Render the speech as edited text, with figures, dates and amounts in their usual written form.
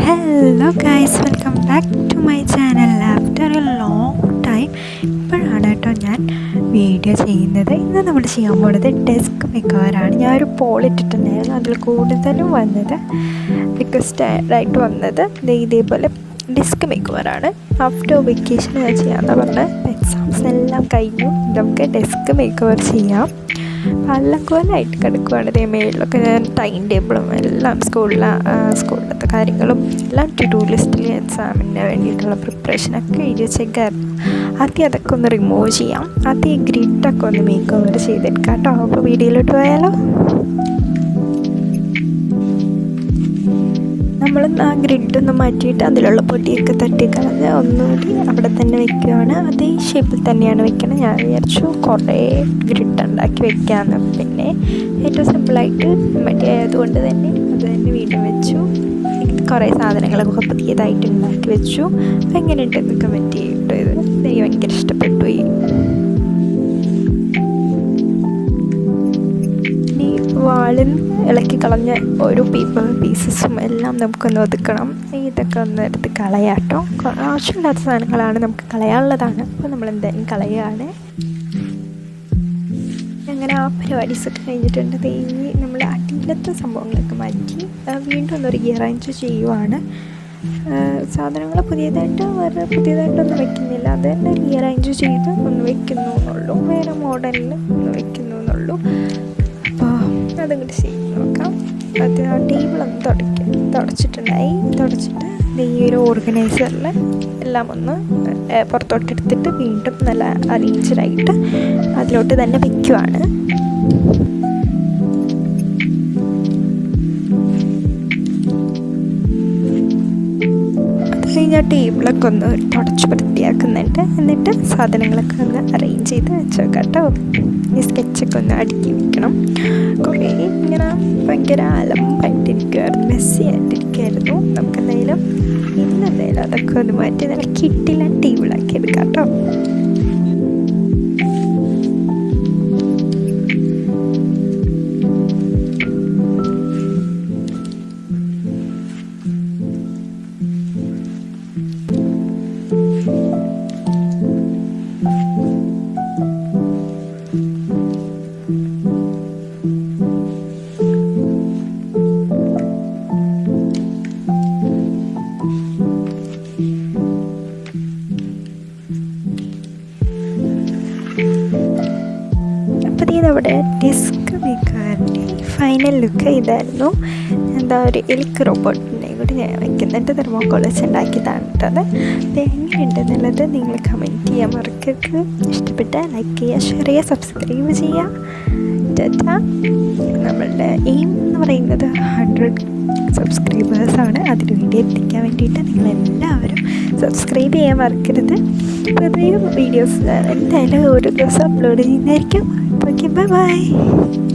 Hello guys, welcome back to my channel after a long time. ഇപ്പോഴാണ് കേട്ടോ ഞാൻ video ചെയ്യുന്നത്. ഇന്ന് നമ്മൾ ചെയ്യാൻ പോകുന്നത് ഡെസ്ക് മേക്കവറാണ്. ഞാനൊരു പോൾ ഇട്ടിട്ടുണ്ടായിരുന്നു, അതിൽ കൂടുതലും വന്നത് റിക്വസ്റ്റായിട്ട് വന്നത് ഇതേപോലെ ഡെസ്ക് മേക്കവറാണ്. ആഫ്റ്റർ വെക്കേഷൻ ഞാൻ ചെയ്യാമെന്ന് പറഞ്ഞ് എക്സാംസ് എല്ലാം കഴിഞ്ഞു. നമുക്ക് ഡെസ്ക് മേക്കവർ ചെയ്യാം. പല്ലങ്കോലായിട്ട് കിടക്കുവാണ്. ഇതേ മേളിലൊക്കെ ഞാൻ ടൈം ടേബിളും എല്ലാം സ്കൂളിലത്തെ കാര്യങ്ങളും എല്ലാം ടു ലിസ്റ്റിൽ എക്സാമിന് വേണ്ടിയിട്ടുള്ള പ്രിപ്പറേഷനൊക്കെ എഴുതി വെച്ചേക്കായിരുന്നു. ആദ്യം അതൊക്കെ ഒന്ന് റിമൂവ് ചെയ്യാം. ആദ്യം ഈ ഗ്രിഡൊക്കെ ഒന്ന് മേക്ക് ഓവർ ചെയ്തെടുക്കാം കേട്ടോ. അപ്പോൾ വീഡിയോയിലോട്ട് പോയാലോ. നമ്മൾ ആ ഗ്രിഡൊന്ന് മാറ്റിയിട്ട് അതിലുള്ള പൊടിയൊക്കെ തട്ടിക്കളഞ്ഞ് ഒന്നുകൂടി അവിടെ തന്നെ വെക്കുകയാണ്. അതേ ഷേപ്പിൽ തന്നെയാണ് വെക്കണം. ഞാൻ വിചാരിച്ചു കുറേ ഗ്രിഡ് ഉണ്ടാക്കി വെക്കാമെന്ന്. പിന്നെ ഏറ്റവും സിമ്പിളായിട്ട് മടിയായതുകൊണ്ട് തന്നെ അത് തന്നെ വീണ്ടും വെച്ചു. കുറേ സാധനങ്ങളൊക്കെ പുതിയതായിട്ട് ഉണ്ടാക്കി വെച്ചു. അപ്പോൾ എങ്ങനെയുണ്ടെന്ന് കമൻറ്റ് ചെയ്തിട്ടോ. ഇത് എനിക്ക് ഭയങ്കര ഇഷ്ടപ്പെട്ടു. ഈ വാളിൽ ഇളക്കി കളഞ്ഞ ഓരോ പേപ്പർ പീസസും എല്ലാം നമുക്കൊന്ന് ഒതുക്കണം. ഇതൊക്കെ ഒന്ന് എടുത്ത് കളയാട്ടോ. ആവശ്യമില്ലാത്ത സാധനങ്ങളാണ്, നമുക്ക് കളയാനുള്ളതാണ്. അപ്പോൾ നമ്മൾ എന്തായാലും കളയുകയാണ്. അങ്ങനെ ആ പരിപാടീസൊക്കെ കഴിഞ്ഞിട്ടുണ്ട്. ഇനി നമ്മൾ അടിയിലത്തെ സംഭവങ്ങളൊക്കെ മാറ്റി വീണ്ടും ഒന്ന് റീഅറേഞ്ച് ചെയ്യുവാണ്. സാധനങ്ങൾ പുതിയതായിട്ടൊന്നും വെക്കുന്നില്ല. അത് തന്നെ റീഅറേഞ്ച് ചെയ്ത് ഒന്ന് വെക്കുന്നു എന്നുള്ളൂ. വേറെ മോഡലിൽ ഒന്ന് വെക്കുന്നു എന്നുള്ളൂ. അപ്പോൾ അതങ്ങോട്ട് ചെയ്ത് നോക്കാം. അത് ആ ടേബിളൊന്ന് തുടച്ചിട്ട് ഈ ഒരു ഓർഗനൈസറിൽ എല്ലാം ഒന്ന് പുറത്തോട്ടെടുത്തിട്ട് വീണ്ടും നല്ല അറേഞ്ച്ഡായിട്ട് അതിലോട്ട് തന്നെ വയ്ക്കുവാണ്. അത് കഴിഞ്ഞ് ആ ടേബിളൊക്കെ ഒന്ന് തുടച്ച് വൃത്തിയാക്കുന്നുണ്ട്. എന്നിട്ട് സാധനങ്ങളൊക്കെ ഒന്ന് അറേഞ്ച് ചെയ്ത് വെച്ചേക്കാം കേട്ടോ. ഈ സ്കെച്ചൊക്കെ ഒന്ന് അടുക്കി വെക്കണം. കുറേ ഇങ്ങനെ ഭയങ്കര അലമ്പായിട്ടിരിക്കുമായിരുന്നു, മെസ്സി ആയിട്ടിരിക്കുമായിരുന്നു. നമുക്കെന്തായാലും ഇന്നെന്തായാലും അതൊക്കെ ഒന്ന് മാറ്റി നല്ല കിട്ടില്ല ടേബിളാക്കി എടുക്കാം കേട്ടോ. ഇതവിടെ ഡെസ്ക് മേക്കറിൻ്റെ ഫൈനൽ ലുക്ക് ഇതായിരുന്നു. എന്താ ഒരു എലിക്ക് റോബോട്ടിനെ കൂടി ഞാൻ വയ്ക്കുന്നുണ്ട്. തെർമോക്കോൾ വെച്ച് ഉണ്ടാക്കിയതാണ് കേട്ടത്. അത് എങ്ങനെയുണ്ടെന്നുള്ളത് നിങ്ങൾ കമൻറ്റ് ചെയ്യാൻ മറക്കരുത്. ഇഷ്ടപ്പെട്ടാൽ ലൈക്ക് ചെയ്യുക, ഷെയർ ചെയ്യുക, സബ്സ്ക്രൈബ് ചെയ്യുക. നമ്മളുടെ എയിം എന്ന് പറയുന്നത് 100 സബ്സ്ക്രൈബേഴ്സാണ്. അതിനുവേണ്ടി എത്തിക്കാൻ വേണ്ടിയിട്ട് നിങ്ങളെല്ലാവരും സബ്സ്ക്രൈബ് ചെയ്യാൻ മറക്കരുത്. പുതിയ വീഡിയോസ് എന്തായാലും ഒരു ദിവസം അപ്ലോഡ് ചെയ്യുന്നതായിരിക്കും. Okay, bye-bye.